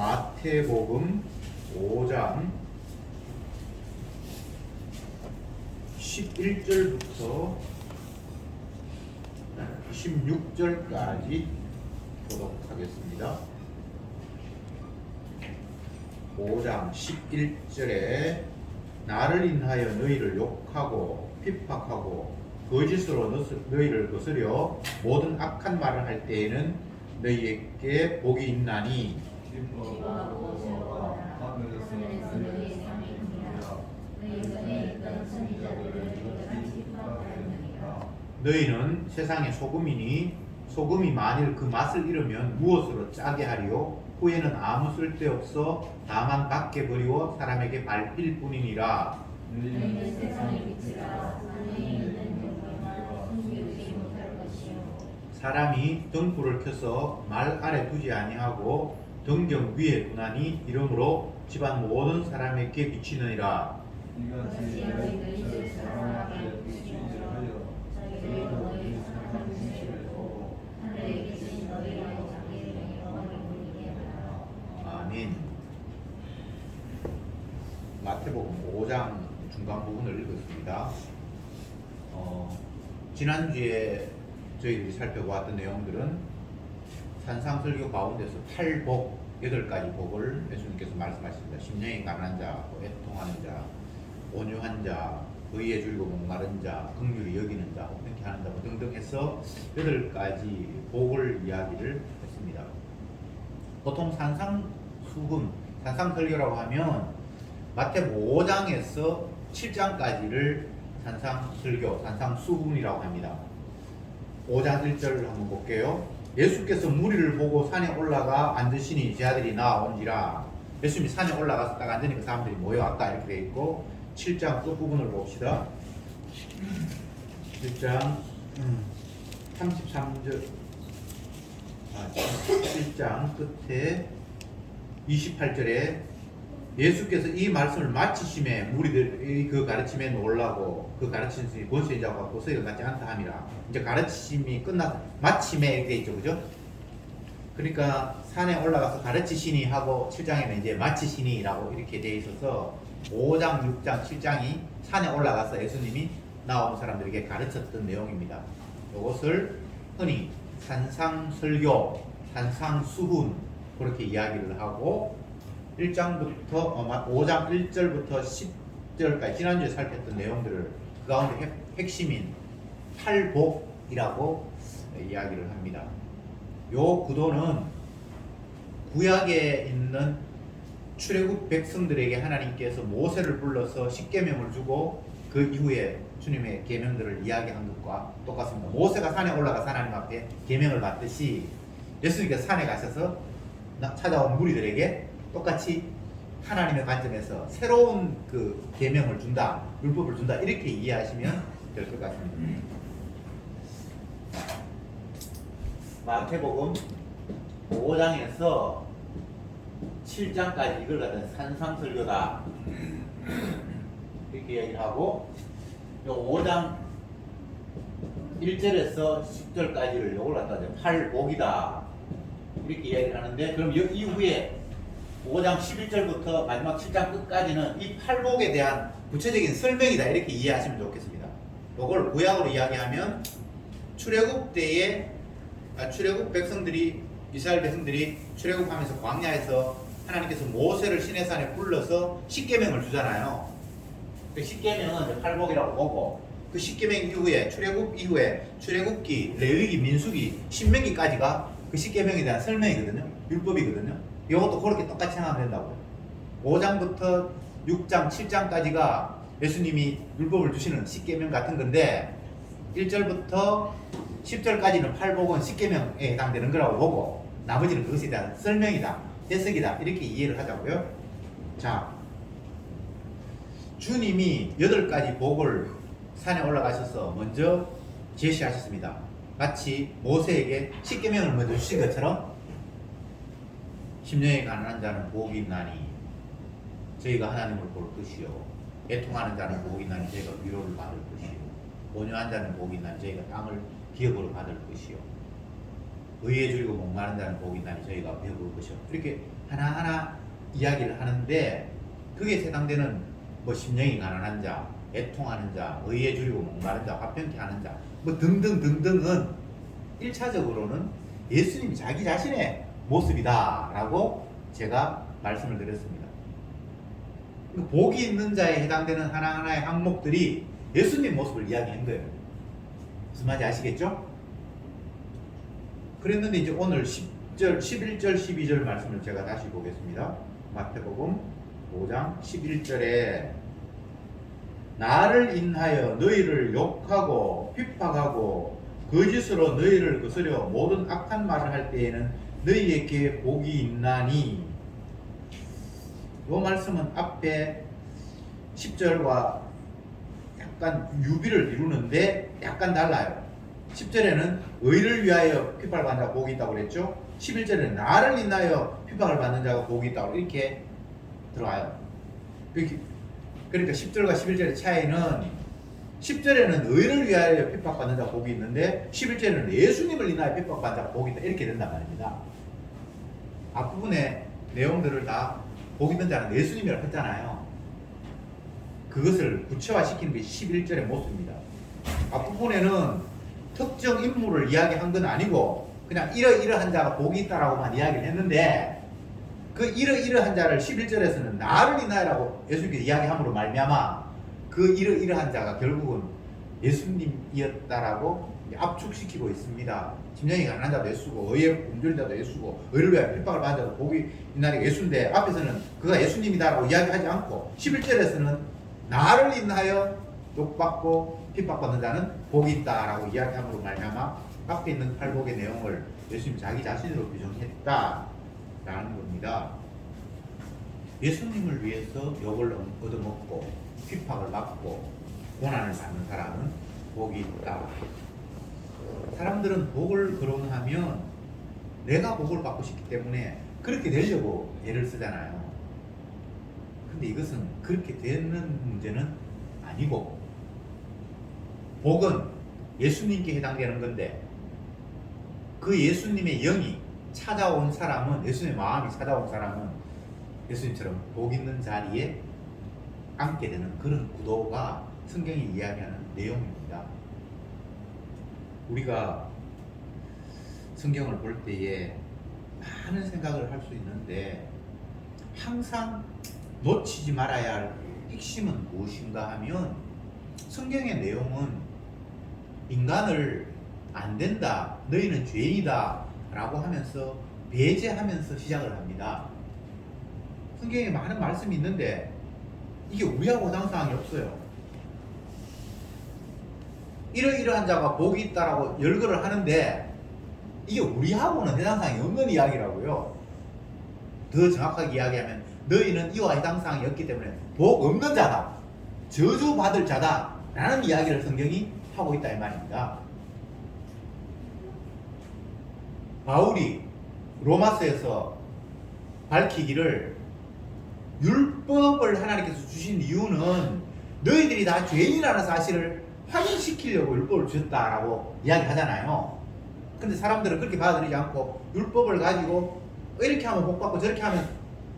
마태복음 5장 11절부터 16절까지 보도록 하겠습니다. 5장 11절에 나를 인하여 너희를 욕하고 핍박하고 거짓으로 너희를 거스려 모든 악한 말을 할 때에는 너희에게 복이 있나니 너희는 세상의 소금이니 소금이 만일 그 맛을 잃으면 무엇으로 짜게 하리요? 후에는 아무 쓸데없어 다만 밖에 버리고 사람에게 밟힐 뿐이니라. 너희는 세상의 빛이라 안에 있는 영광과 숨기지 못할 것이요. 사람이 등불을 켜서 말 아래 두지 아니하고 등경 위에 두나니 이러므로 집안 모든 사람에게 비치느니라. 이같이 너희들이 사람에게 비추기를 하여 자기를 너희 사랑하는 것을 보고 하늘에 계신 너희의 자기의 영광을 보이게 하라. 아멘. 마태복음 5장 중간 부분을 읽었습니다. 지난주에 저희들이 살펴보았던 내용들은 산상설교 가운데서 8복 8가지 복을 예수님께서 말씀하십니다. 심령이 가난한 자, 애통하는 자, 온유한 자, 의에 줄이고 목마른 자, 긍휼히 여기는 자, 이렇게 하는 자 등등 해서 8가지 복을 이야기를 했습니다. 보통 산상수훈, 산상설교라고 하면 마태복음 5장에서 7장까지를 산상설교, 산상수훈이라고 합니다. 5장 1절을 한번 볼게요. 예수께서 무리를 보고 산에 올라가 앉으시니 제 아들이 나아온지라. 예수님이 산에 올라가서 딱 앉으니까 사람들이 모여왔다 이렇게 돼 있고, 7장 끝부분을 봅시다. 7장 33절 7장 끝에 28절에 예수께서 이 말씀을 마치심에 무리들이 그 가르침에 놀라고 그 가르치는 권세 자가 고세를 갖지 않다 함이라. 이제 가르치심이 마침에 이렇게 돼 있죠, 그죠? 그러니까 산에 올라가서 가르치시니 하고 7장에는 이제 마치시니라고 이렇게 돼 있어서 5장, 6장, 7장이 산에 올라가서 예수님이 나온 사람들에게 가르쳤던 내용입니다. 이것을 흔히 산상설교, 산상수훈 그렇게 이야기를 하고 1장부터 5장 1절부터 10절까지 지난주에 살폈던 내용들을 그 가운데 핵심인 8복이라고 이야기를 합니다. 요 구도는 구약에 있는 출애굽 백성들에게 하나님께서 모세를 불러서 십계명을 주고 그 이후에 주님의 계명들을 이야기한 것과 똑같습니다. 모세가 산에 올라가서 하나님 앞에 계명을 받듯이 예수님께서 산에 가셔서 찾아온 무리들에게 똑같이 하나님의 관점에서 새로운 그 계명을 준다, 율법을 준다 이렇게 이해하시면 될 것 같습니다. 마태복음 5장에서 7장까지 이걸 갖다 산상설교다 이렇게 이야기를 하고, 5장 1절에서 10절까지를 이걸 갖다 8복이다 이렇게 이야기를 하는데, 그럼 이 이후에 5장 11절부터 마지막 7장 끝까지는 이 8복에 대한 구체적인 설명이다 이렇게 이해하시면 좋겠습니다. 이걸 구약으로 이야기하면 출애굽 때에 출애굽 백성들이, 이스라엘 백성들이 출애굽하면서 광야에서 하나님께서 모세를 시내산에 불러서 십계명을 주잖아요. 그 십계명은 8복이라고 보고, 그 십계명 이후에 출애굽 이후에 출애굽기, 레위기, 민수기, 신명기까지가 그 십계명에 대한 설명이거든요. 율법이거든요. 이것도 그렇게 똑같이 하면 된다고요. 5장부터 6장, 7장까지가 예수님이 율법을 주시는 십계명 같은 건데, 1절부터 10절까지는 8복은 십계명에 해당되는 거라고 보고, 나머지는 그것에 대한 설명이다, 해석이다 이렇게 이해를 하자고요. 자, 주님이 8가지 복을 산에 올라가셔서 먼저 제시하셨습니다. 마치 모세에게 십계명을 먼저 주신 것처럼 심령이 가난한 자는 복이 있나니 저희가 하나님을 볼 것이요, 애통하는 자는 복이 있나니 저희가 위로를 받을 것이요, 온유한 자는 복이 있나니 저희가 땅을 기업으로 받을 것이요, 의에 줄이고 목마른 자는 복이 있나니 저희가 배워볼 것이요. 이렇게 하나하나 이야기를 하는데 그게 해당되는 뭐 심령이 가난한 자, 애통하는 자, 의에 줄이고 목마른 자, 화평케 하는 자, 뭐 등등등등은 1차적으로는 예수님이 자기 자신의 모습이다라고 제가 말씀을 드렸습니다. 복이 있는 자에 해당되는 하나하나의 항목들이 예수님 모습을 이야기한 거예요. 무슨 말인지 아시겠죠? 그랬는데 이제 오늘 10절, 11절, 12절 말씀을 제가 다시 보겠습니다. 마태복음 5장 11절에 나를 인하여 너희를 욕하고 핍박하고 거짓으로 너희를 거스려 모든 악한 말을 할 때에는 너희에게 복이 있나니. 이 말씀은 앞에 10절과 약간 유비를 이루는데 약간 달라요. 10절에는 의를 위하여 핍박을 받는 자가 복이 있다고 그랬죠. 11절에는 나를 인하여 핍박을 받는 자가 복이 있다고 이렇게 들어와요. 그러니까 10절과 11절의 차이는 10절에는 의를 위하여 핍박받는 자가 복이 있는데 11절에는 예수님을 인하여 핍박받는 자가 복이 있다 이렇게 된단 말입니다. 앞부분의 내용들을 다 복 있는 자는 예수님이라고 했잖아요. 그것을 구체화시키는 게 11절의 모습입니다. 앞부분에는 특정 인물을 이야기한 건 아니고 그냥 이러이러한 자가 복이 있다라고만 이야기를 했는데 그 이러이러한 자를 11절에서는 나를 인하여라고 예수님께서 이야기함으로 말미암아 그 이러이러한 자가 결국은 예수님이었다라고 압축시키고 있습니다. 심령이 가난한 자도 예수고 의에 굶주린 자도 예수고 의를 위하여 핍박을 받은 자도 복이 있나니 예수인데 앞에서는 그가 예수님이다라고 이야기하지 않고 11절에서는 나를 인하여 욕받고 핍박받는 자는 복이 있다라고 이야기함으로 말미암아 앞에 있는 팔복의 내용을 예수님 자기 자신으로 규정했다라는 겁니다. 예수님을 위해서 욕을 얻어먹고 핍박을 받고 고난을 받는 사람은 복이 있다. 사람들은 복을 거론하면 내가 복을 받고 싶기 때문에 그렇게 되려고 애를 쓰잖아요. 근데 이것은 그렇게 되는 문제는 아니고 복은 예수님께 해당되는 건데 그 예수님의 영이 찾아온 사람은 예수님의 마음이 찾아온 사람은 예수님처럼 복 있는 자리에 앉게 되는 그런 구도가 성경이 이야기하는 내용입니다. 우리가 성경을 볼 때에 많은 생각을 할 수 있는데 항상 놓치지 말아야 할 핵심은 무엇인가 하면 성경의 내용은 인간을 안 된다, 너희는 죄인이다 라고 하면서 배제하면서 시작을 합니다. 성경에 많은 말씀이 있는데 이게 우리하고 해당사항이 없어요. 이러이러한 자가 복이 있다라고 열거를 하는데 이게 우리하고는 해당사항이 없는 이야기라고요. 더 정확하게 이야기하면 너희는 이와 해당사항이 없기 때문에 복 없는 자다, 저주받을 자다 라는 이야기를 성경이 하고 있다 이 말입니다. 바울이 로마서에서 밝히기를 율법을 하나님께서 주신 이유는 너희들이 다 죄인이라는 사실을 확인시키려고 율법을 주셨다라고 이야기하잖아요. 근데 사람들은 그렇게 받아들이지 않고 율법을 가지고 이렇게 하면 복 받고 저렇게 하면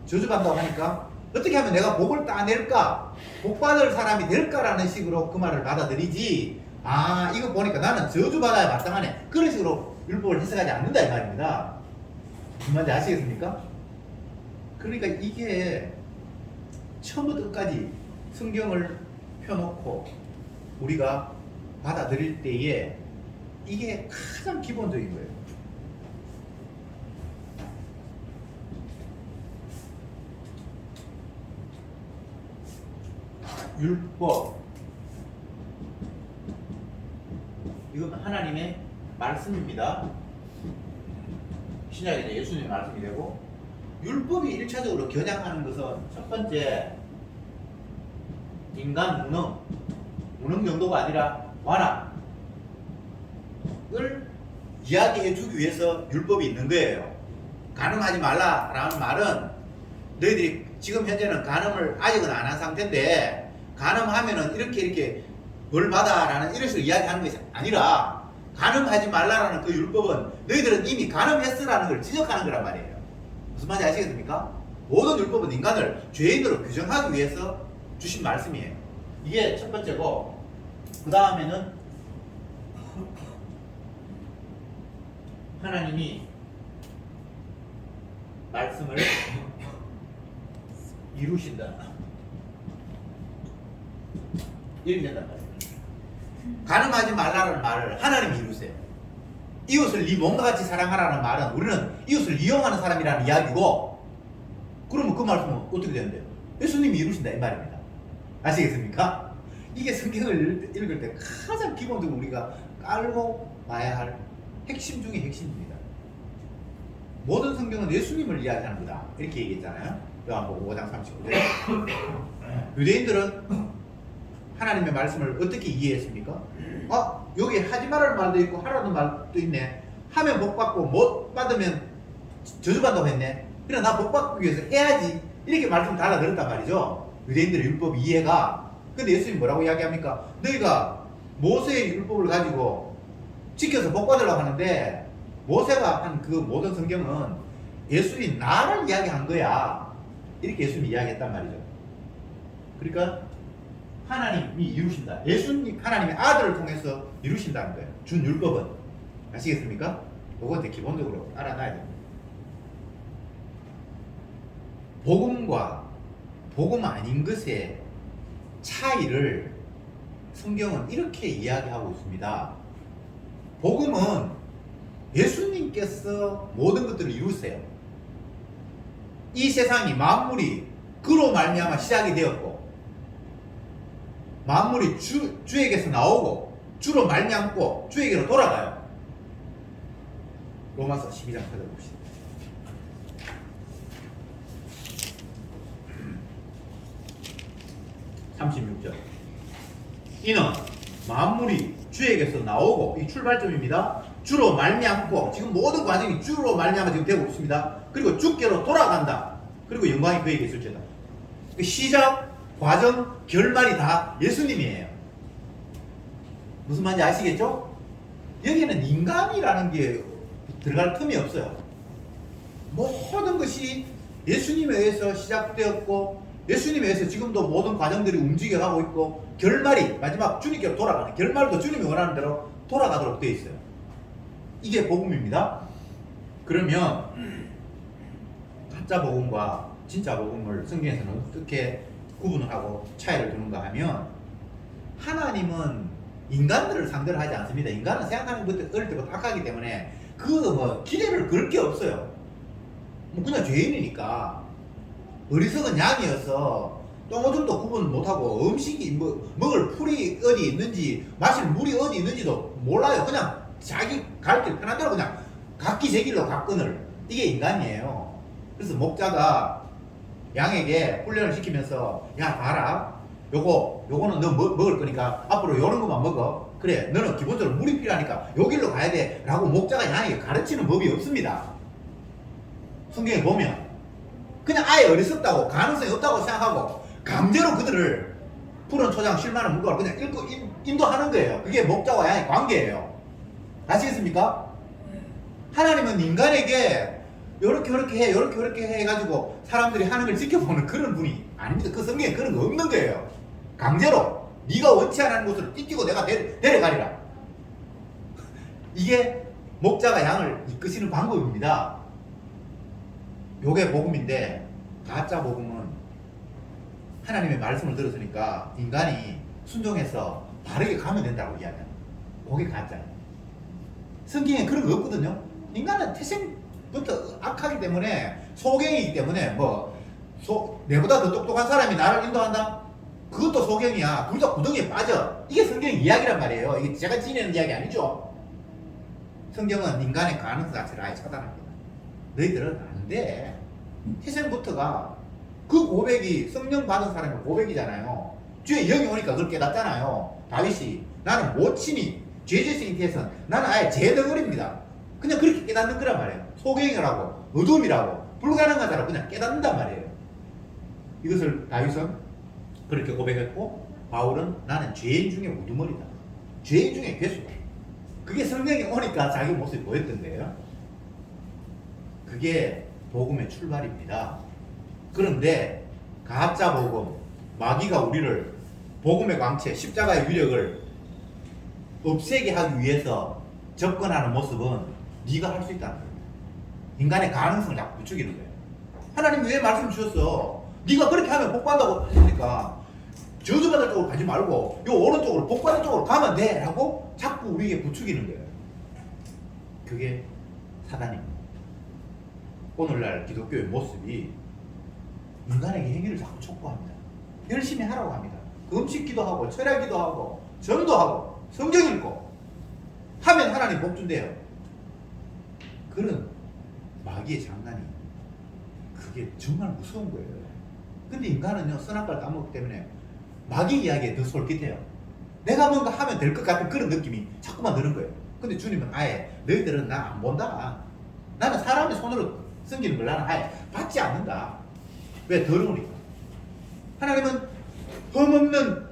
저주받는다고 하니까 어떻게 하면 내가 복을 따낼까, 복 받을 사람이 될까라는 식으로 그 말을 받아들이지, 아 이거 보니까 나는 저주받아야 마땅하네, 그런 식으로 율법을 해석하지 않는다 이 말입니다. 무슨 말인지 아시겠습니까? 그러니까 이게 처음부터 끝까지 성경을 펴놓고 우리가 받아들일 때에 이게 가장 기본적인 거예요. 율법, 이건 하나님의 말씀입니다. 신약에 이제 예수님의 말씀이 되고, 율법이 1차적으로 겨냥하는 것은 첫 번째 인간 무능 정도가 아니라 완악을 이야기해 주기 위해서 율법이 있는 거예요. 간음하지 말라라는 말은 너희들이 지금 현재는 간음을 아직은 안 한 상태인데 간음하면은 이렇게 벌 받아라는 이런 식으로 이야기하는 것이 아니라 간음하지 말라라는 그 율법은 너희들은 이미 간음했으라는 걸 지적하는 거란 말이에요. 무슨 말인지 아시겠습니까? 모든 율법은 인간을 죄인으로 규정하기 위해서 주신 말씀이에요. 이게 첫 번째고, 그 다음에는 하나님이 말씀을 이루신다. 이렇게 된단 말이에요. 간음하지 말라는 말을 하나님이 이루세요. 이웃을 네 몸과 같이 사랑하라는 말은 우리는 이웃을 이용하는 사람이라는 이야기고, 그러면 그 말씀은 어떻게 되는데요? 예수님이 이루신다 이 말입니다. 아시겠습니까? 이게 성경을 읽을 때 가장 기본적으로 우리가 깔고 봐야 할 핵심 중에 핵심입니다. 모든 성경은 예수님을 이야기하는 거다 이렇게 얘기했잖아요. 요한복음 5장 39절. 유대인들은 하나님의 말씀을 어떻게 이해했습니까? 여기 하지 말라는 말도 있고 하라는 말도 있네. 하면 복 받고 못 받으면 저주받는다고 했네. 그래 나 복 받기 위해서 해야지. 이렇게 말씀 달라 들었단 말이죠. 유대인들의 율법 이해가. 근데 예수님 뭐라고 이야기합니까? 너희가 모세의 율법을 가지고 지켜서 복 받으려고 하는데, 모세가 한 그 모든 성경은 예수님 나를 이야기한 거야. 이렇게 예수님이 이야기했단 말이죠. 그러니까 하나님이 이루신다. 예수님 하나님의 아들을 통해서 이루신다는 거예요. 준 율법은. 아시겠습니까? 그건 이제 기본적으로 알아놔야 됩니다. 복음과 복음 아닌 것의 차이를 성경은 이렇게 이야기하고 있습니다. 복음은 예수님께서 모든 것들을 이루세요. 이 세상이 만물이 그로 말미암아 시작이 되었고, 만물이 주에게서 나오고 주로 말미암고 주에게로 돌아가요. 로마서 12장 찾아봅시다. 이는 만물이 주에게서 나오고, 이 출발점입니다. 주로 말미암고, 지금 모든 과정이 주로 말미암아 지금 되고 있습니다. 그리고 주께로 돌아간다. 그리고 영광이 그에게 있을지어다. 시작, 과정, 결말이 다 예수님이에요. 무슨 말인지 아시겠죠? 여기는 인간이라는 게 들어갈 틈이 없어요. 모든 것이 예수님에 의해서 시작되었고, 예수님에 의해서 지금도 모든 과정들이 움직여가고 있고, 결말이 마지막 주님께로 돌아가는, 결말도 주님이 원하는 대로 돌아가도록 되어 있어요. 이게 복음입니다. 그러면 가짜 복음과 진짜 복음을 성경에서는 어떻게 구분을 하고 차이를 두는가 하면, 하나님은 인간들을 상대로 하지 않습니다. 인간은 생각하는 것도 어릴 때부터 악하기 때문에 기대를 걸 게 없어요. 그냥 죄인이니까. 어리석은 양이어서 똥오줌도 구분 못하고, 음식이 먹을 풀이 어디 있는지 마실 물이 어디 있는지도 몰라요. 그냥 자기 갈 길 편한 대로 그냥 각기 제 길로 가끈을. 이게 인간이에요. 그래서 목자가 양에게 훈련을 시키면서, 야 봐라, 요거는 너 먹을 거니까 앞으로 요런 것만 먹어. 그래, 너는 기본적으로 물이 필요하니까 요 길로 가야 돼 라고 목자가 양에게 가르치는 법이 없습니다. 성경에 보면 그냥 아예 어리석다고, 가능성이 없다고 생각하고 강제로 그들을 푸른 초장 실만한 물가로 그냥 인도하는 거예요. 그게 목자와 양의 관계예요. 아시겠습니까? 하나님은 인간에게 요렇게 해 해가지고 사람들이 하는 걸 지켜보는 그런 분이 아닙니다. 그 성경에 그런 거 없는 거예요. 강제로 네가 원치 않는 곳으로 띠끼고 내가 데려가리라. 이게 목자가 양을 이끄시는 방법입니다. 요게 복음인데, 가짜 복음은 하나님의 말씀을 들었으니까 인간이 순종해서 바르게 가면 된다고 이야기합니다. 그게 가짜예요. 성경에 그런 거 없거든요. 인간은 태생부터 악하기 때문에, 소경이기 때문에 내보다 더 똑똑한 사람이 나를 인도한다? 그것도 소경이야. 둘 다 구덩이에 빠져. 이게 성경 이야기란 말이에요. 이게 제가 지내는 이야기 아니죠. 성경은 인간의 가능성 자체를 아예 차단합니다. 너희들은 안 돼. 태생부터가 그 고백이 성령 받은 사람의 고백이잖아요. 주의 영이 오니까 그걸 깨닫잖아요. 다윗이 나는 모친이 죄짓은 인태에선 나는 아예 죄덩어리입니다. 그냥 그렇게 깨닫는 거란 말이에요. 소경이라고, 어둠이라고, 불가능하다라고 그냥 깨닫는단 말이에요. 이것을 다윗은 그렇게 고백했고, 바울은 나는 죄인 중에 우두머리다, 죄인 중에 괴수다, 그게 성경에 오니까 자기 모습이 보였던 거예요. 그게 복음의 출발입니다. 그런데 가짜 복음, 마귀가 우리를 복음의 광채, 십자가의 위력을 없애게 하기 위해서 접근하는 모습은 네가 할 수 있다는 거예요. 인간의 가능성을 자꾸 부추기는 거예요. 하나님이 왜 말씀 주셨어? 네가 그렇게 하면 복 받는다고 했으니까 저주받을 쪽으로 가지 말고 요 오른쪽으로 복 받는 쪽으로 가면 돼 라고 자꾸 우리에게 부추기는 거예요. 그게 사단입니다. 오늘날 기독교의 모습이 인간에게 행위를 자꾸 촉구합니다. 열심히 하라고 합니다. 금식 기도하고 철야 기도하고 전도하고 성경 읽고 하면 하나님 복 준대요. 그런 마귀의 장난이 그게 정말 무서운 거예요. 근데 인간은요 선악과를 따먹기 때문에 마귀 이야기에 더 솔깃해요. 내가 뭔가 하면 될 것 같은 그런 느낌이 자꾸만 드는 거예요. 근데 주님은 아예 너희들은 나 안 본다. 나는 사람의 손으로 섬기는 걸 나는 아예 받지 않는다. 왜? 더러우니까. 하나님은 흠없는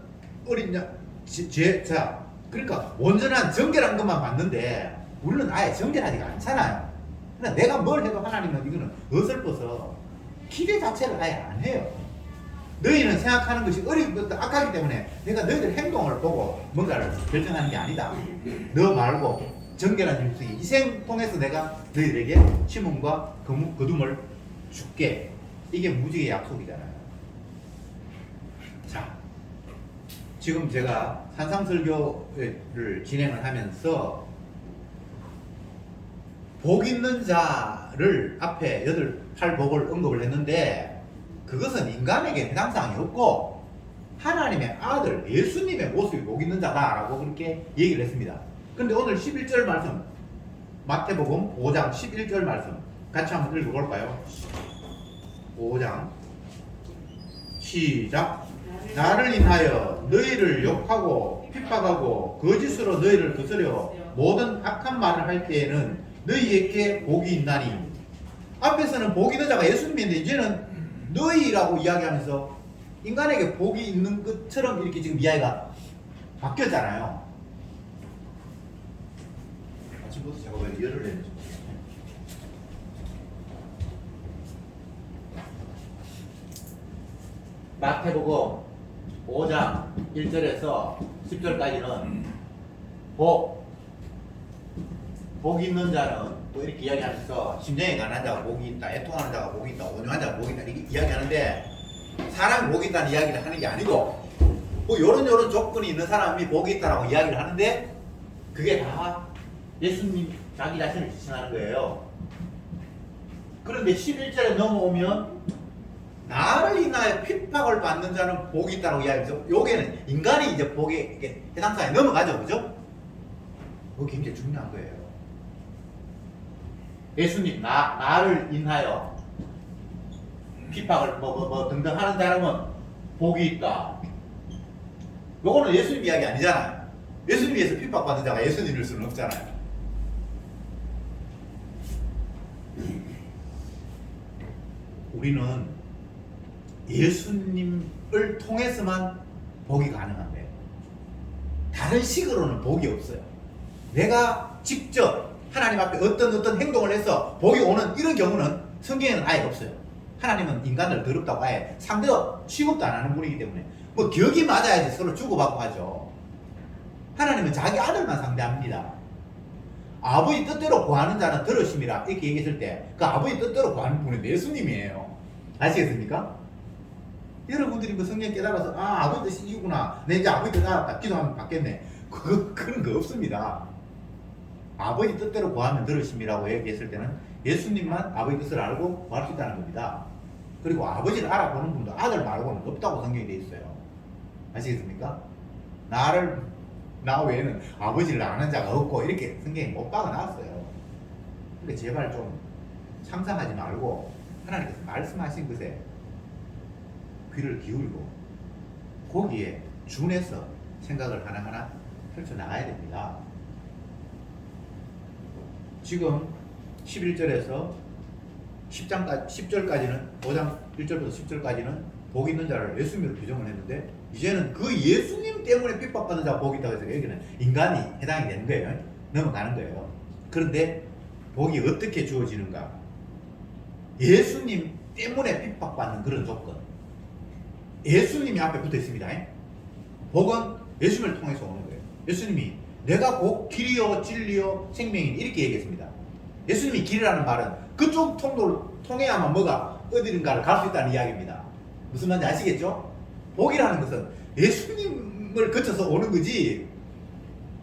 어린 자 그러니까 온전한 정결한 것만 받는데 우리는 아예 정결하지가 않잖아요. 그러니까 내가 뭘 해도 하나님은 이거는 어설퍼서 기대 자체를 아예 안 해요. 너희는 생각하는 것이 어린 것도 악하기 때문에 내가 너희들 행동을 보고 뭔가를 결정하는 게 아니다. 너 말고 정결한 육성이 희생 통해서 내가 너희들에게 심음과 거둠을 줄게. 이게 무지의 약속이잖아요. 자, 지금 제가 산상설교를 진행을 하면서 복 있는 자를 앞에 8복을 언급을 했는데 그것은 인간에게 해당 사항이 없고 하나님의 아들 예수님의 모습이 복 있는 자다라고 그렇게 얘기를 했습니다. 그런데 오늘 11절 말씀 마태복음 5장 11절 말씀 같이 한번 읽어볼까요? 5장 시작. 나를 인하여 너희를 욕하고 핍박하고 거짓으로 너희를 거스려 모든 악한 말을 할 때에는 너희에게 복이 있나니. 앞에서는 복이 있는 자가 예수님인데 이제는 너희라고 이야기하면서 인간에게 복이 있는 것처럼 이렇게 지금 이야기가 바뀌었잖아요. 아침부터 제가 왜 열을 내는지. 마태복음 5장 1절에서 10절까지는 복 있는 자는 또 이렇게 이야기하면서 심령이 가난한 자가 복이 있다, 애통하는 자가 복이 있다, 온유한 자가 복이 있다 이렇게 이야기하는데 사람이 복이 있다는 이야기를 하는 게 아니고 뭐 요런 조건이 있는 사람이 복이 있다라고 이야기를 하는데 그게 다 예수님 자기 자신을 지칭하는 거예요. 그런데 11절에 넘어오면 나를 인하여 핍박을 받는 자는 복이 있다고 이야기해서 여기에는 인간이 이제 복에 해당사에 넘어가죠, 그죠? 그게 굉장히 중요한 거예요. 예수님 나를 인하여 핍박을 뭐 등등 하는 사람은 복이 있다. 요거는 예수님 이야기 아니잖아요. 예수님 위해서 핍박받는 자가 예수님일 수는 없잖아요. 우리는 예수님을 통해서만 복이 가능한 거예요. 다른 식으로는 복이 없어요. 내가 직접 하나님 앞에 어떤 행동을 해서 복이 오는 이런 경우는 성경에는 아예 없어요. 하나님은 인간을 더럽다고 아예 상대도 취급도 안 하는 분이기 때문에 뭐 격이 맞아야지 서로 주고받고 하죠. 하나님은 자기 아들만 상대합니다. 아버지 뜻대로 구하는 자는 들으심이라 이렇게 얘기했을 때 그 아버지 뜻대로 구하는 분은 예수님이에요. 아시겠습니까? 여러분들이 뭐 성경 깨달아서 아버지 뜻이 이구나, 내 이제 아버지 뜻 알았다, 기도하면 받겠네, 그런 거 없습니다. 아버지 뜻대로 구하면 들으심이라고 얘기했을 때는 예수님만 아버지 뜻을 알고 구할 수 있다는 겁니다. 그리고 아버지를 알아보는 분도 아들 말고는 없다고 성경이 되어 있어요. 아시겠습니까? 나 외에는 아버지를 아는 자가 없고 이렇게 성경에 못 박아놨어요. 그러니까 제발 좀 상상하지 말고 하나님께서 말씀하신 것에 귀를 기울이고 거기에 준해서 생각을 하나하나 펼쳐나가야 됩니다. 지금 11절에서 10절까지는 5장 1절부터 10절까지는 복 있는 자를 예수님으로 규정을 했는데 이제는 그 예수님 때문에 핍박받는 자가 복이 있다고 해서 여기는 인간이 해당이 되는 거예요. 넘어가는 거예요. 그런데 복이 어떻게 주어지는가? 예수님 때문에 핍박받는 그런 조건. 예수님이 앞에 붙어 있습니다. 복은 예수님을 통해서 오는 거예요. 예수님이 내가 복, 길이요, 진리요, 생명이 이렇게 얘기했습니다. 예수님이 길이라는 말은 그쪽 통로를 통해야만 뭐가 어디든가를 갈 수 있다는 이야기입니다. 무슨 말인지 아시겠죠? 복이라는 것은 예수님을 거쳐서 오는 거지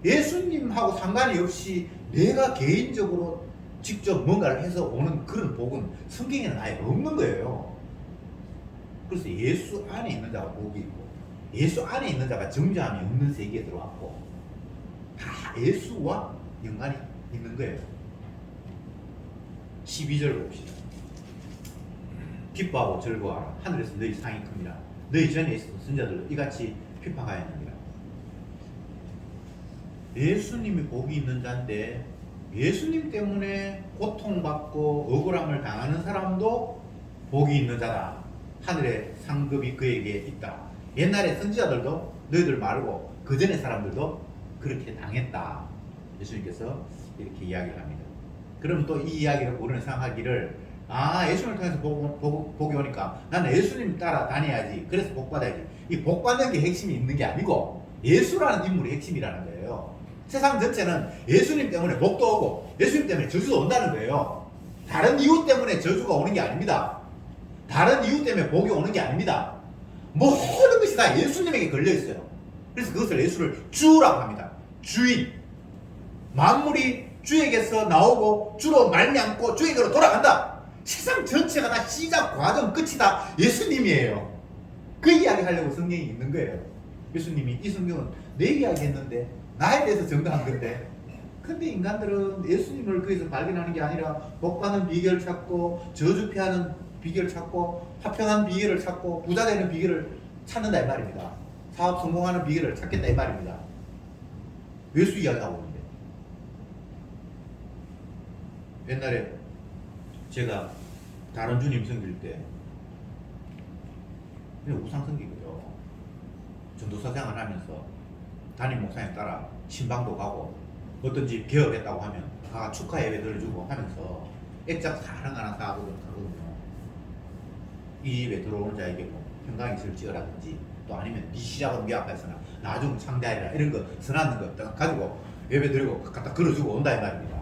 예수님하고 상관이 없이 내가 개인적으로 직접 뭔가를 해서 오는 그런 복은 성경에는 아예 없는 거예요. 그래서 예수 안에 있는 자가 복이 있고 예수 안에 있는 자가 정죄함이 없는 세계에 들어왔고 다 예수와 연관이 있는 거예요. 12절 봅시다. 기뻐하고 즐거워하라. 하늘에서 너희 상이 큽니다. 너희 전에 있었던 선자들도 이같이 핍박하였느니라. 예수님이 복이 있는 자인데 예수님 때문에 고통받고 억울함을 당하는 사람도 복이 있는 자다. 하늘의 상급이 그에게 있다. 옛날에 선지자들도 너희들 말고 그 전에 사람들도 그렇게 당했다. 예수님께서 이렇게 이야기를 합니다. 그럼 또 이 이야기를 우리는 생각하기를 예수님을 통해서 복이 오니까 나는 예수님 따라 다녀야지. 그래서 복 받아야지. 이 복 받는 게 핵심이 있는 게 아니고 예수라는 인물이 핵심이라는 거예요. 세상 전체는 예수님 때문에 복도 오고 예수님 때문에 저주도 온다는 거예요. 다른 이유 때문에 저주가 오는 게 아닙니다. 다른 이유 때문에 복이 오는 게 아닙니다. 모든 것이 다 예수님에게 걸려 있어요. 그래서 그것을 예수를 주라고 합니다. 주인. 만물이 주에게서 나오고 주로 말미암고 주에게로 돌아간다. 세상 전체가 다 시작, 과정, 끝이 다 예수님이에요. 그 이야기 하려고 성경이 있는 거예요. 예수님이 이 성경은 내 이야기 했는데 나에 대해서 증거한 건데 근데 인간들은 예수님을 거기서 발견하는 게 아니라 복받는 비결을 찾고 저주 피하는 비결을 찾고 화평한 비결을 찾고 부자 되는 비결을 찾는다 이 말입니다. 사업 성공하는 비결을 찾겠다 이 말입니다. 예수 이야기하고 있는데 옛날에 제가 다른 주님 섬길 때 그냥 우상 섬기고요. 전도사 생활을 하면서 담임 목사님 따라 신방도 가고 어떤 집 개업했다고 하면 축하 예배 들어주고 하면서 액작 사랑 하나 사거든요. 이 집에 들어오는 자에게 뭐 평강이슬 지어라든지 또 아니면 네 시작은 미약하였으나 나중 창대하리라 이런 거 선하는 거 가지고 예배 드리고 갖다 걸어주고 온다 이 말입니다.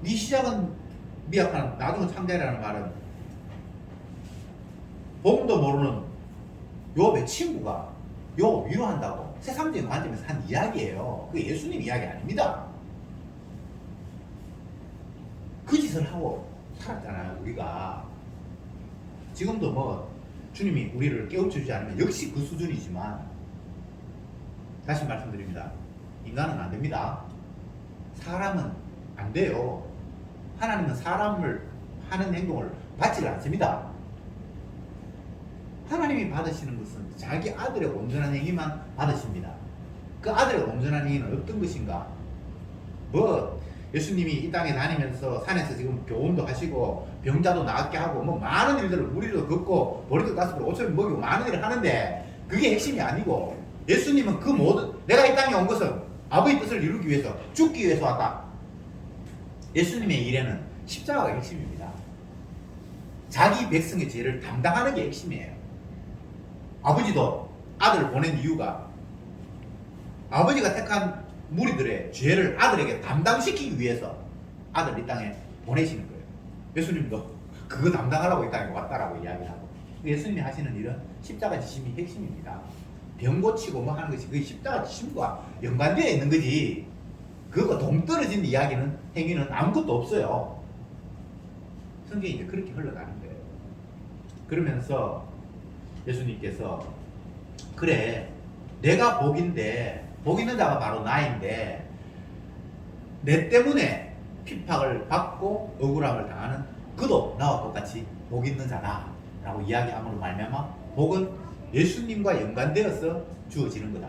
네 시작은 미약한 나중은 창대하리라는 말은 복음도 모르는 요 내 친구가 요 위로한다고 세상적인 관점에서 한 이야기예요. 그게 예수님 이야기 아닙니다. 그 짓을 하고 살았잖아요 우리가. 지금도 뭐 주님이 우리를 깨우쳐주지 않으면 역시 그 수준이지만 다시 말씀드립니다. 인간은 안 됩니다. 사람은 안 돼요. 하나님은 사람을 하는 행동을 받지를 않습니다. 하나님이 받으시는 것은 자기 아들의 온전한 행위만 받으십니다. 그 아들의 온전한 행위는 어떤 것인가? 뭐 예수님이 이 땅에 다니면서 산에서 지금 교훈도 하시고 병자도 낫게 하고 뭐 많은 일들을 무리도 걷고 보리도 다스리고 오천을 먹이고 많은 일을 하는데 그게 핵심이 아니고 예수님은 그 모든 내가 이 땅에 온 것은 아버지 뜻을 이루기 위해서 죽기 위해서 왔다. 예수님의 일에는 십자가가 핵심입니다. 자기 백성의 죄를 담당하는 게 핵심이에요. 아버지도 아들을 보낸 이유가 아버지가 택한 무리들의 죄를 아들에게 담당시키기 위해서 아들을 이 땅에 보내시는 거예요. 예수님도 그거 담당하려고 이 땅에 왔다라고 이야기하고 예수님이 하시는 일은 십자가 지심이 핵심입니다. 병 고치고 뭐 하는 것이 그 십자가 지심과 연관되어 있는 거지 그거 동떨어진 이야기는 행위는 아무것도 없어요. 성경이 이제 그렇게 흘러가는 거예요. 그러면서 예수님께서 그래 내가 복인데 복 있는 자가 바로 나인데 내 때문에 핍박을 받고 억울함을 당하는 그도 나와 똑같이 복 있는 자다 라고 이야기함으로 말미암아 복은 예수님과 연관되어서 주어지는 거다.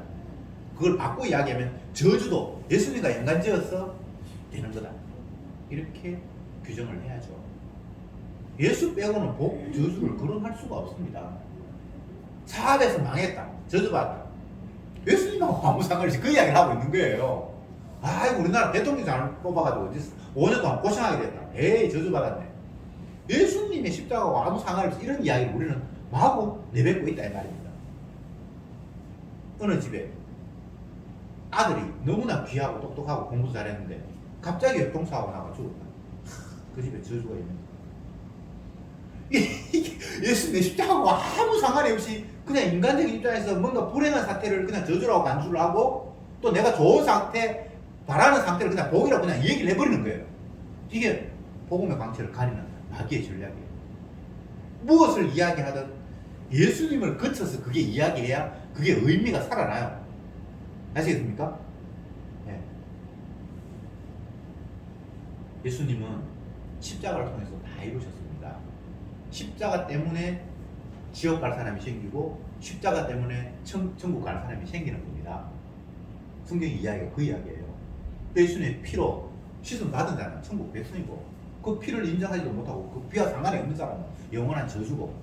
그걸 바꿔 이야기하면 저주도 예수님과 연관되어서 되는 거다. 이렇게 규정을 해야죠. 예수 빼고는 복, 저주를 거론할 수가 없습니다. 사업에서 망했다. 저주받았다. 예수님하고 아무 상관없이 그 이야기를 하고 있는 거예요. 아이고 우리나라 대통령 잘 뽑아가지고 이제 5년 동안 고생하게 됐다. 에이 저주받았네. 예수님의 십자가와 아무 상관이 없어. 이런 이야기를 우리는 마구 내뱉고 있다 이 말입니다. 어느 집에 아들이 너무나 귀하고 똑똑하고 공부 잘했는데 갑자기 교통사고 나가 죽었다. 그 집에 저주가 있는 거야. 이게 예수님의 십자가와 아무 상관이 없이 그냥 인간적인 입장에서 뭔가 불행한 사태를 그냥 저주라고 간주를 하고 또 내가 좋은 상태, 바라는 상태를 그냥 복이라고 그냥 얘기를 해버리는 거예요. 이게 복음의 광채를 가리는 마귀의 전략이에요. 무엇을 이야기하든 예수님을 거쳐서 그게 이야기해야 그게 의미가 살아나요. 아시겠습니까? 네. 예수님은 십자가를 통해서 다 이루셨습니다. 십자가 때문에 지옥 갈 사람이 생기고 십자가 때문에 천국 갈 사람이 생기는 겁니다. 성경 이야기가 그 이야기예요. 예수님의 피로 씻음 받은 자는 천국 백성이고 그 피를 인정하지도 못하고 그 피와 상관이 없는 사람은 영원한 저주고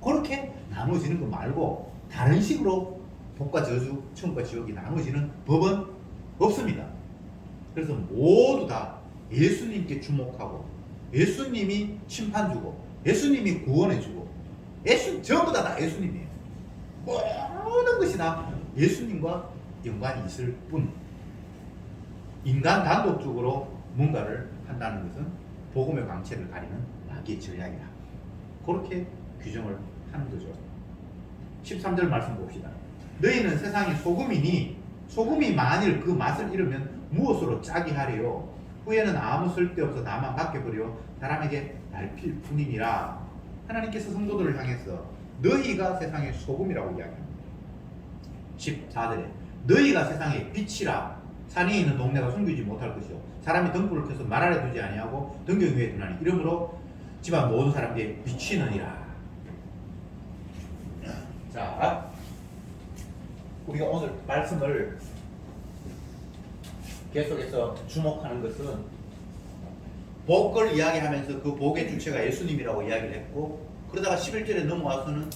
그렇게 나눠지는 거 말고 다른 식으로 복과 저주, 천국과 지옥이 나눠지는 법은 없습니다. 그래서 모두 다 예수님께 주목하고 예수님이 심판주고 예수님이 구원해주고 전부 다 예수님이에요. 모든 것이 다 예수님과 연관이 있을 뿐 인간 단독적으로 뭔가를 한다는 것은 복음의 광채를 가리는 마귀의 전략이다. 그렇게 규정을 하는 거죠. 13절 말씀 봅시다. 너희는 세상의 소금이니 소금이 만일 그 맛을 잃으면 무엇으로 짜게 하리요? 후에는 아무 쓸데없어 다만 바뀌어버려 사람에게 밟힐 뿐이니라. 하나님께서 성도들을 향해서 너희가 세상의 소금이라고 이야기합니다. 14절에 너희가 세상의 빛이라. 산에 있는 동네가 숨기지 못할 것이요 사람이 등불을 켜서 말 아래 두지 아니하고 등경 위에 두나니 이러므로 집안 모든 사람들이 비치느니라. 자, 우리가 오늘 말씀을 계속해서 주목하는 것은 복을 이야기하면서 그 복의 주체가 예수님이라고 이야기를 했고 그러다가 11절에 넘어와서는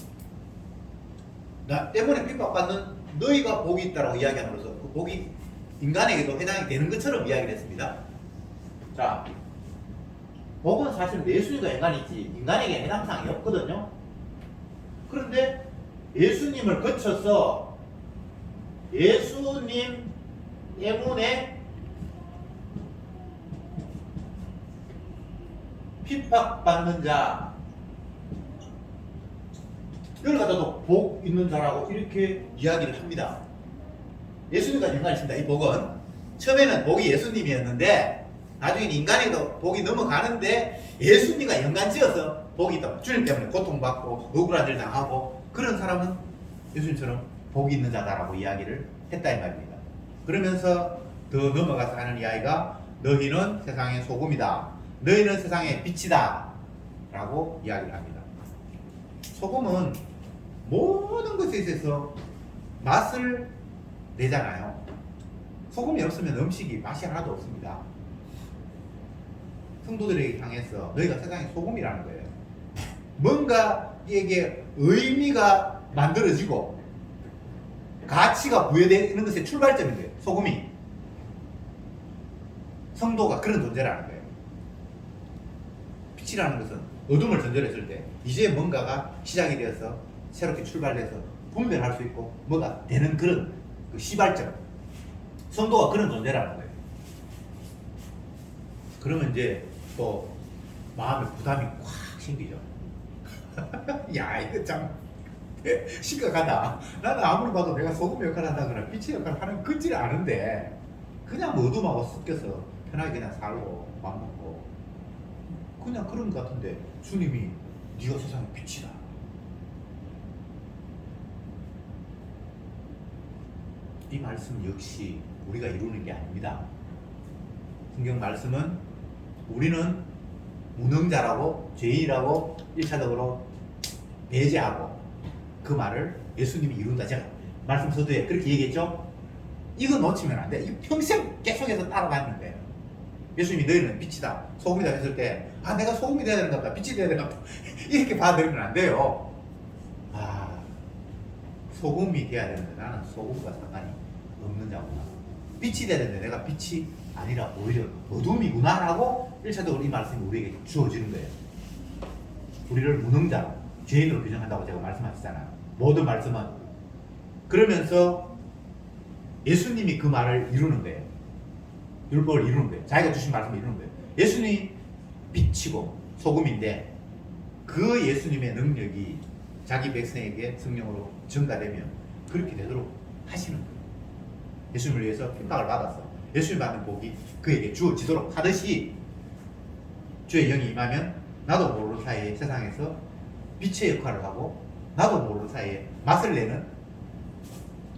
나 때문에 핍박받는 너희가 복이 있다라고 이야기함으로써 그 복이 인간에게도 해당이 되는 것처럼 이야기를 했습니다. 자, 복은 사실 예수님과 연관이 있지 인간에게 해당 사항이 없거든요. 그런데 예수님을 거쳐서 예수님 때문에 핍박받는 자 이걸 갖다도 복 있는 자라고 이렇게 이야기를 합니다. 예수님과 연관이 있습니다. 이 복은 처음에는 복이 예수님이었는데 나중에 인간에도 복이 넘어가는데 예수님과 연관지어서 복이 있다. 주님 때문에 고통받고 억울한 일 당하고 그런 사람은 예수님처럼 복이 있는 자다라고 이야기를 했다 이 말입니다. 그러면서 더 넘어가서 하는 이야기가 너희는 세상의 소금이다. 너희는 세상의 빛이다 라고 이야기를 합니다. 소금은 모든 것에 있어서 맛을 내잖아요. 소금이 없으면 음식이 맛이 하나도 없습니다. 성도들에게 향해서 너희가 세상의 소금이라는 거예요. 뭔가 이게 의미가 만들어지고 가치가 부여되는 것의 출발점인 거예요. 소금이. 성도가 그런 존재라는 거예요. 빛이라는 것은 어둠을 전절했을 때 이제 뭔가가 시작이 되어서 새롭게 출발해서 분별할 수 있고 뭐가 되는 그런 그 시발점. 성도가 그런 존재라는 거예요. 그러면 이제 또 마음에 부담이 꽉 생기죠. 야 이거 참 심각하다. 나는 아무리 봐도 내가 소금 역할을 한다거나 빛의 역할을 하는 건지를 아는데 그냥 어둠하고 섞여서 편하게 그냥 살고 밥 먹고 그냥 그런 것 같은데 주님이 네가 세상의 빛이다. 이 말씀 역시 우리가 이루는 게 아닙니다. 성경 말씀은 우리는 무능자라고 죄인이라고 1차적으로 배제하고 그 말을 예수님이 이룬다. 제가 말씀 서두에 그렇게 얘기했죠. 이거 놓치면 안 돼. 이거 평생 계속해서 따라가는 거예요. 예수님이 너희는 빛이다 소금이다 했을 때 내가 소금이 돼야 되는가 보다 빛이 돼야 되는가 보다 이렇게 받아들이면 안 돼요. 소금이 돼야 되는데 나는 소금과 상관이 없는 자구나. 빛이 되는데 내가 빛이 아니라 오히려 어둠이구나라고 1차적으로 이 말씀이 우리에게 주어지는 거예요. 우리를 무능자로 죄인으로 규정한다고 제가 말씀하셨잖아요. 모든 말씀은. 그러면서 예수님이 그 말을 이루는 거예요. 율법을 이루는 거예요. 자기가 주신 말씀을 이루는 거예요. 예수님이 빛이고 소금인데 그 예수님의 능력이 자기 백성에게 성령으로 증가되면 그렇게 되도록 하시는 거예요. 예수님을 위해서 핍박을 받았어. 예수님 받는 복이 그에게 주어지도록 하듯이 주의 영이 임하면 나도 모르는 사이에 세상에서 빛의 역할을 하고 나도 모르는 사이에 맛을 내는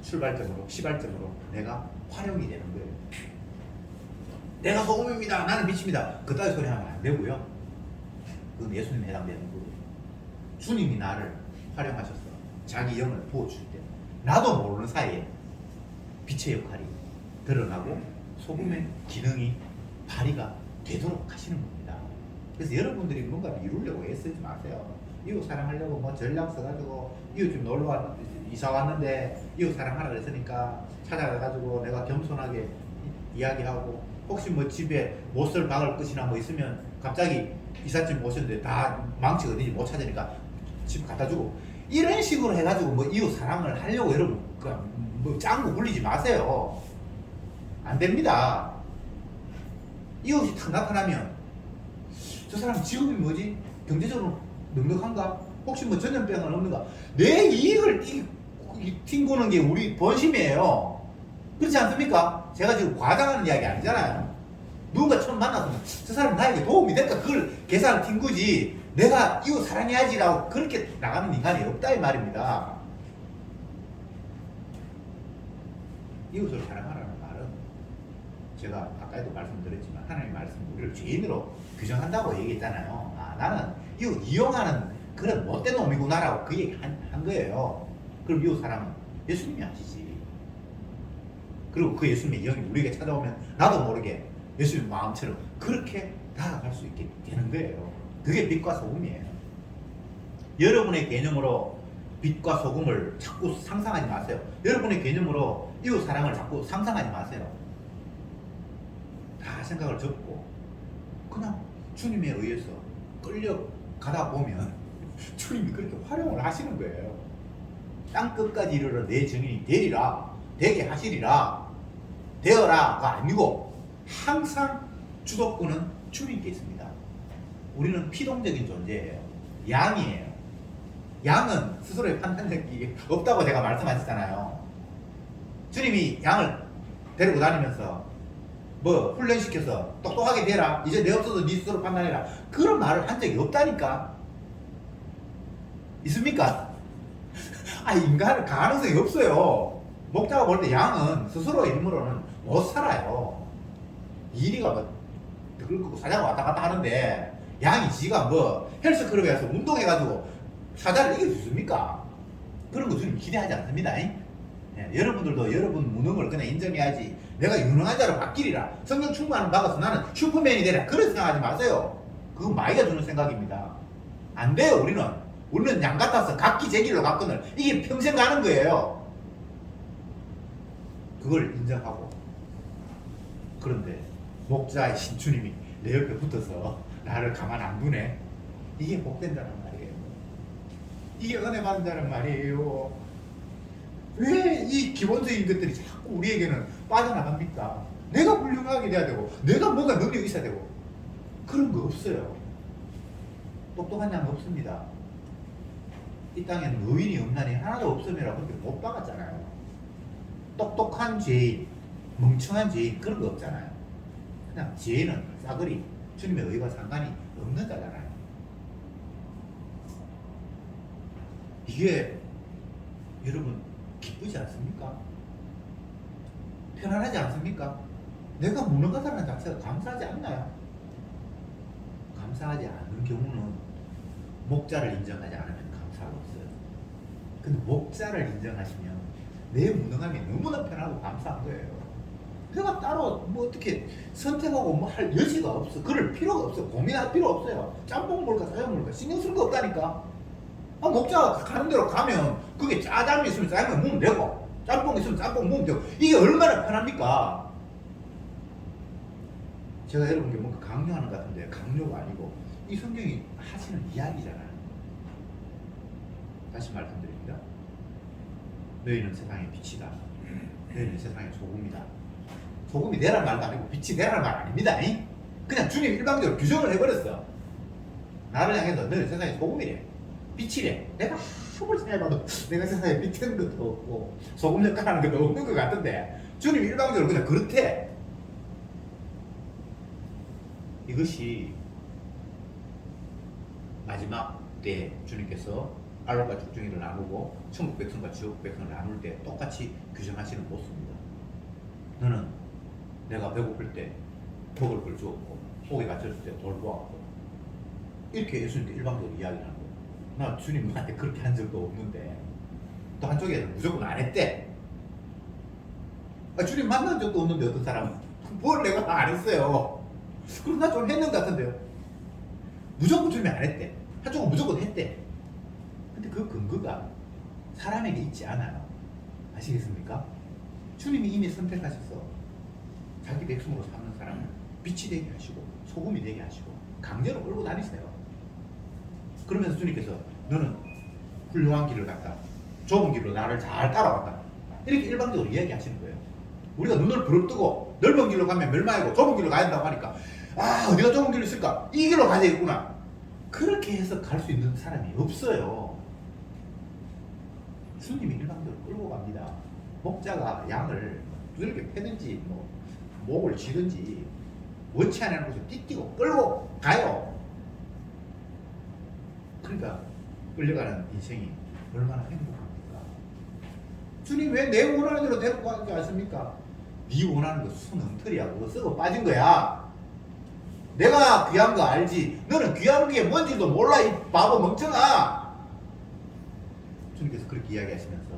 출발점으로 시발점으로 내가 활용이 되는 거예요. 내가 소금입니다. 나는 빛입니다. 그따위 소리 하면 안 되고요. 그건 예수님에 해당되는 거예요. 주님이 나를 활용하셔서 자기 영을 부어줄 때 나도 모르는 사이에 빛의 역할이 드러나고 소금의 기능이 발휘가 되도록 하시는 겁니다. 그래서 여러분들이 뭔가를 이루려고 애쓰지 마세요. 이웃 사랑하려고 뭐 전략 써가지고 이웃 집 놀러 왔는데 이사 왔는데 이웃 사랑하라 그랬으니까 찾아가가지고 내가 겸손하게 이야기하고 혹시 뭐 집에 못 쓸 박을 것이나 뭐 있으면 갑자기 이삿짐 오셨는데 다 망치 어딘지 못 찾으니까 집 갖다 주고 이런 식으로 해가지고 뭐 이웃 사랑을 하려고 여러분 뭐 짱구 굴리지 마세요. 안 됩니다. 이웃이 탁 나타나면 저 사람 직업이 뭐지? 경제적으로 넉넉한가? 혹시 뭐 전염병은 없는가? 내 이익을 튕기는 게 우리 본심이에요. 그렇지 않습니까? 제가 지금 과장하는 이야기 아니잖아요. 누군가 처음 만났으면 저 사람 나에게 도움이 될까? 그걸 계산을 튄 거지. 내가 이웃 사랑해야지라고 그렇게 나가는 인간이 없다 이 말입니다. 이웃을 사랑하라는 말은 제가 아까도 말씀드렸지만 하나님의 말씀 우리를 죄인으로 규정한다고 얘기했잖아요. 아, 나는 이웃 이용하는 그런 못된 놈이구나라고 그 얘기 한 거예요. 그럼 이웃 사랑은 예수님이 하시지. 그리고 그 예수님의 영이 우리에게 찾아오면 나도 모르게 예수님 마음처럼 그렇게 나아갈 수 있게 되는 거예요. 그게 빛과 소금이에요. 여러분의 개념으로 빛과 소금을 자꾸 상상하지 마세요. 여러분의 개념으로 이웃 사랑을 자꾸 상상하지 마세요. 다 생각을 접고 그냥 주님에 의해서 끌려가다 보면 주님이 그렇게 활용을 하시는 거예요. 땅 끝까지 이르러 내 증인이 되리라, 되게 하시리라, 되어라가 아니고 항상 주도권은 주님께 있습니다. 우리는 피동적인 존재예요. 양이에요. 양은 스스로의 판단력이 없다고 제가 말씀하셨잖아요. 주님이 양을 데리고 다니면서 뭐 훈련시켜서 똑똑하게 되라, 이제 내 없어도 네 스스로 판단해라, 그런 말을 한 적이 없다니까. 있습니까? 아, 인간은 가능성이 없어요. 목자가 볼 때 양은 스스로의 힘으로는 못 살아요. 이리가 뭐 끄고 사자가 왔다 갔다 하는데 양이 지가 뭐 헬스클럽에 가서 운동해가지고 사자를 이길 수 있습니까? 그런 거 주님 기대하지 않습니다. 예, 여러분들도 여러분 무능을 그냥 인정해야지 내가 유능한 자로 바뀌리라, 성령 충만을 받아서 나는 슈퍼맨이 되라, 그런 생각하지 마세요. 그건 마이가 주는 생각입니다. 안 돼요. 우리는 양 같아서 각기 제 길로 갔거늘 이게 평생 가는 거예요. 그걸 인정하고, 그런데 목자의 신주님이 내 옆에 붙어서 나를 가만 안 두네. 이게 복된 자란 말이에요. 이게 은혜 받은 자란 말이에요. 왜 이 기본적인 것들이 자꾸 우리에게는 빠져나갑니까? 내가 훌륭하게 돼야 되고 내가 뭔가 능력이 있어야 되고 그런 거 없어요. 똑똑한 양 없습니다. 이 땅에는 의인이 없나니 하나도 없음이라 그렇게 못 박았잖아요. 똑똑한 죄인, 멍청한 죄인 그런 거 없잖아요. 그냥 죄인은 싸그리 주님의 의와 상관이 없는 자잖아요. 이게 여러분 기쁘지 않습니까? 편안하지 않습니까? 내가 무능하다는 자체가 감사하지 않나요? 감사하지 않는 경우는 목자를 인정하지 않으면 감사가 없어요. 근데 목자를 인정하시면 내 무능함이 너무나 편하고 감사한 거예요. 내가 따로 뭐 어떻게 선택하고 뭐 할 여지가 없어. 그럴 필요가 없어. 고민할 필요 없어요. 짬뽕 먹을까 사장 먹을까 신경 쓸 거 없다니까. 아, 목자가 가는 대로 가면 그게 짜장면 있으면 짜장면 먹으면 되고 짬뽕 있으면 짬뽕 먹으면 되고 이게 얼마나 편합니까? 제가 여러분께 뭔가 강요하는 것 같은데 강요가 아니고 이 성경이 하시는 이야기잖아요. 다시 말씀드립니다. 너희는 세상의 빛이다. 너희는 세상의 소금이다. 소금이 되라는 말도 아니고 빛이 되라는 말 아닙니다. 그냥 주님 일방적으로 규정을 해버렸어. 나를 향해서 너희는 세상의 소금이래. 빛이래. 내가 아무리 생각해봐도 내가 세상에 빛 되는 것도 없고 소금 역할하는 것도 없는 것 같은데 주님 일방적으로 그냥 그렇대. 이것이 마지막 때 주님께서 알록과 죽중이를 나누고 천국 백성과 지옥 백성을 나눌 때 똑같이 규정하시는 모습입니다. 너는 내가 배고플 때 먹을 걸 주었고 목에 갇혔을 때 돌보았고 이렇게 예수님께 일방적으로 이야기를 하는 거예요. 나 주님한테 그렇게 한 적도 없는데 또 한쪽에는 무조건 안 했대. 주님 만난 적도 없는데 어떤 사람은 뭘 내가 안 했어요. 그럼 나 좀 했는 것 같은데요. 무조건 주님이 안 했대. 한쪽은 무조건 했대. 근데 그 근거가 사람에게 있지 않아요. 아시겠습니까? 주님이 이미 선택하셔서 자기 백성으로 사는 사람을 빛이 되게 하시고 소금이 되게 하시고 강제로 끌고 다니세요. 그러면서 주님께서 너는 훌륭한 길을 갔다. 좁은 길로 나를 잘 따라왔다. 이렇게 일방적으로 이야기하시는 거예요. 우리가 눈을 부릅뜨고 넓은 길로 가면 멸망이고 좁은 길로 가야 된다고 하니까 아 어디가 좁은 길로 있을까? 이 길로 가야 되겠구나. 그렇게 해서 갈 수 있는 사람이 없어요. 주님이 일방적으로 끌고 갑니다. 목자가 양을 두들겨 패든지 뭐 목을 쥐든지 원치 않는 곳에 띠띠고 끌고 가요. 그러니까 끌려가는 인생이 얼마나 행복합니까? 주님 왜 내 원하는 대로 데리고 가지 않습니까? 네 원하는 거 순엉터리야. 그거 썩어 빠진 거야. 내가 귀한 거 알지. 너는 귀한 게 뭔지도 몰라 이 바보 멍청아. 주님께서 그렇게 이야기하시면서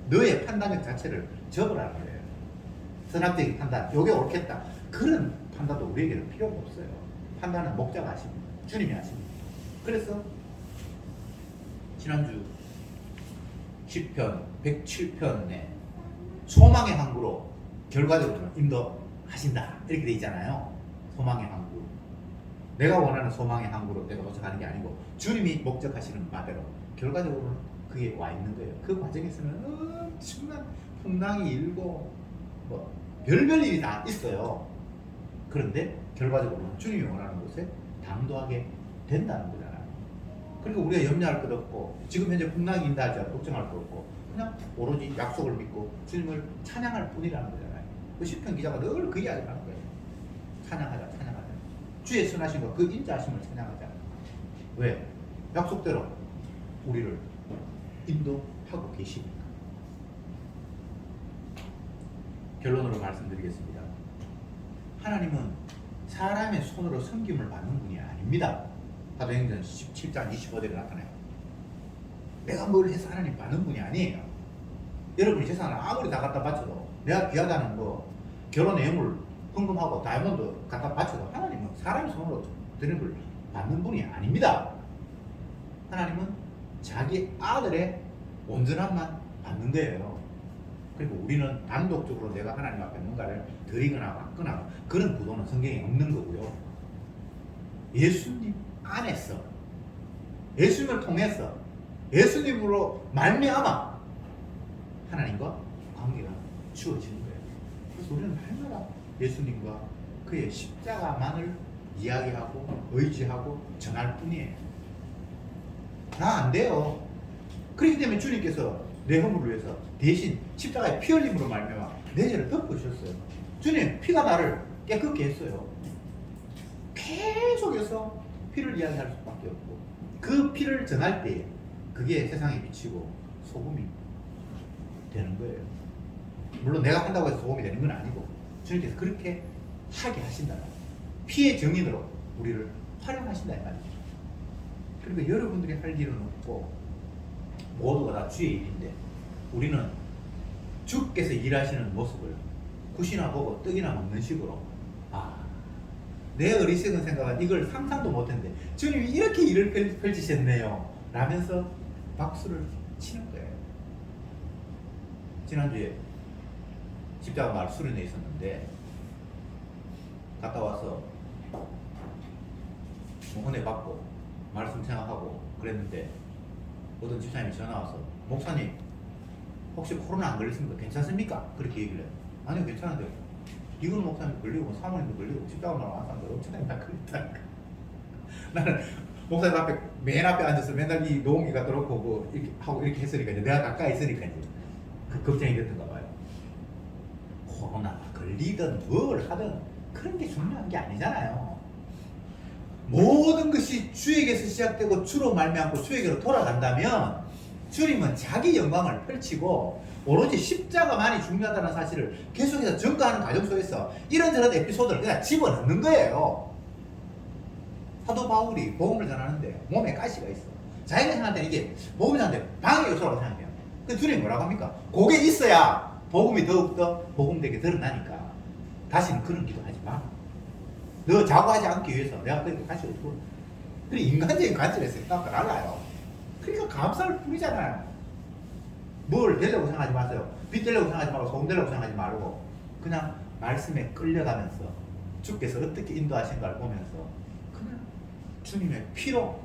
너의 판단력 자체를 접으라는 거예요. 선악적인 판단, 요게 옳겠다. 그런 판단도 우리에게는 필요가 없어요. 판단은 목자가 하십니다. 주님이 하십니다. 그래서 지난주 10편, 107편에 소망의 항구로 결과적으로 인도하신다. 이렇게 돼 있잖아요. 소망의 항구. 내가 원하는 소망의 항구로 내가 도착하는 게 아니고 주님이 목적하시는 바대로 결과적으로는 그게 와 있는 거예요. 그 과정에서는 엄청난 풍랑이 일고 뭐 별별 일이 다 있어요. 그런데 결과적으로는 주님이 원하는 곳에 당도하게 된다는 거잖아요. 그러니까 우리가 염려할 것 없고 지금 현재 풍랑이 인다 할지라도 걱정할 것 없고 그냥 오로지 약속을 믿고 주님을 찬양할 뿐이라는 거잖아요. 그 시편 기자가 늘 그 이야기를 하는 거예요. 찬양하자, 찬양하자. 주의 선하심과 그 인자하심을 찬양하자. 왜? 약속대로 우리를 인도하고 계시니까. 결론으로 말씀드리겠습니다. 하나님은 사람의 손으로 섬김을 받는 분이 아닙니다. 사도행전 17장 25절에 나타나요. 내가 뭘 해서 하나님 받는 분이 아니에요. 여러분이 재산을 아무리 다 갖다 바쳐도 내가 귀하다는 뭐 결혼 예물 헌금하고 다이아몬드 갖다 바쳐도 하나님은 사람의 손으로 드리는 걸 받는 분이 아닙니다. 하나님은 자기 아들의 온전함만 받는 거예요. 그리고 우리는 단독적으로 내가 하나님 앞에 뭔가를 드리거나 받거나 그런 구도는 성경에 없는 거고요. 예수님 안에서 예수님을 통해서 예수님으로 말미암아 하나님과 관계가 주어지는 거예요. 그래서 우리는 날마다 예수님과 그의 십자가만을 이야기하고 의지하고 전할 뿐이에요. 나 안 돼요. 그렇기 때문에 주님께서 내 허물을 위해서 대신 십자가에 피 흘림으로 말미암아 내 죄를 덮어주셨어요. 주님 피가 나를 깨끗게 했어요. 계속해서 피를 이야기할 수밖에 없고 그 피를 전할 때 그게 세상에 비치고 소금이 되는 거예요. 물론 내가 한다고 해서 소금이 되는 건 아니고 주님께서 그렇게 하게 하신다. 피의 정인으로 우리를 활용하신다 이 말이죠. 그리고 여러분들이 할 일은 없고 모두가 다 주의 일인데 우리는 주께서 일하시는 모습을 굿이나 보고 떡이나 먹는 식으로 내 어리석은 생각은 이걸 상상도 못했는데 주님이 이렇게 일을 펼치셨네요 라면서 박수를 치는 거예요. 지난주에 십자가 마을 수련회 있었는데 갔다 와서 은혜 받고 말씀 생각하고 그랬는데 어떤 집사님이 전화 와서 목사님 혹시 코로나 안 걸렸습니까? 괜찮습니까? 그렇게 얘기를 해요. 아니요 괜찮은데 이건 목사님 걸리고 사모님도 걸리고 집사람 나온 사람들 엄청나게 다 걸렸다니까. 나는 목사님 앞에 맨 앞에 앉아서 맨날 이 노홍기 갖다 놓고 뭐 이렇게 하고 이렇게 했으니까 이제 내가 가까이 있으니까 이제 그 걱정이 됐던가 봐요. 코로나 걸리든 뭘 하든 그런 게 중요한 게 아니잖아요. 모든 것이 주에게서 시작되고 주로 말미암고 주에게로 돌아간다면 주님은 자기 영광을 펼치고 오로지 십자가만이 중요하다는 사실을 계속해서 증거하는 과정 속에서 이런저런 에피소드를 그냥 집어넣는 거예요. 사도 바울이 복음을 전하는데 몸에 가시가 있어. 자기가 생각할 때는 이게 복음을 전하는데 방해 요소라고 생각해요. 근데 주님이 뭐라고 합니까? 그게 있어야 복음이 더욱더 복음되게 드러나니까 다시는 그런 기도 하지 마. 너 자고하지 않기 위해서 내가 그렇게 가시가 있고 그래 인간적인 관점에서 생각과 달라요. 그러니까 감사를 뿌리잖아요. 뭘 되려고 생각하지 마세요. 빚 되려고 생각하지 말고 소금 되려고 생각하지 말고 그냥 말씀에 끌려가면서 주께서 어떻게 인도하신가를 보면서 그냥 주님의 피로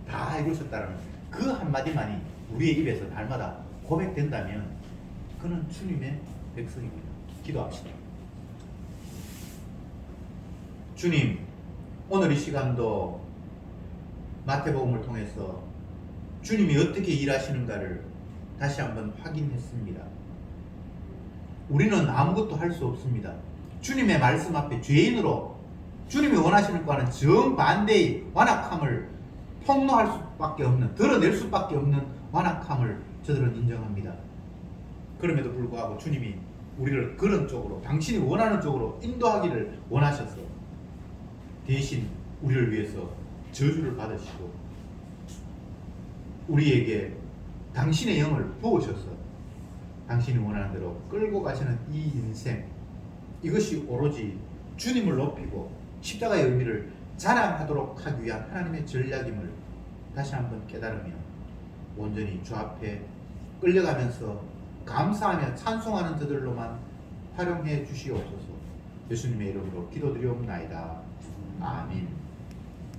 다 이루셨다는 그 한마디만이 우리의 입에서 날마다 고백된다면 그는 주님의 백성입니다. 기도합시다. 주님, 오늘 이 시간도 마태복음을 통해서 주님이 어떻게 일하시는가를 다시 한번 확인했습니다. 우리는 아무것도 할 수 없습니다. 주님의 말씀 앞에 죄인으로 주님이 원하시는 것과는 정반대의 완악함을 폭로할 수밖에 없는, 드러낼 수밖에 없는 완악함을 저들은 인정합니다. 그럼에도 불구하고 주님이 우리를 그런 쪽으로, 당신이 원하는 쪽으로 인도하기를 원하셔서 대신 우리를 위해서 저주를 받으시고 우리에게 당신의 영을 부으셔서 당신이 원하는 대로 끌고 가시는 이 인생, 이것이 오로지 주님을 높이고 십자가의 의미를 자랑하도록 하기 위한 하나님의 전략임을 다시 한번 깨달으며 온전히 주 앞에 끌려가면서 감사하며 찬송하는 저들로만 활용해 주시옵소서. 예수님의 이름으로 기도드리옵나이다. 아멘.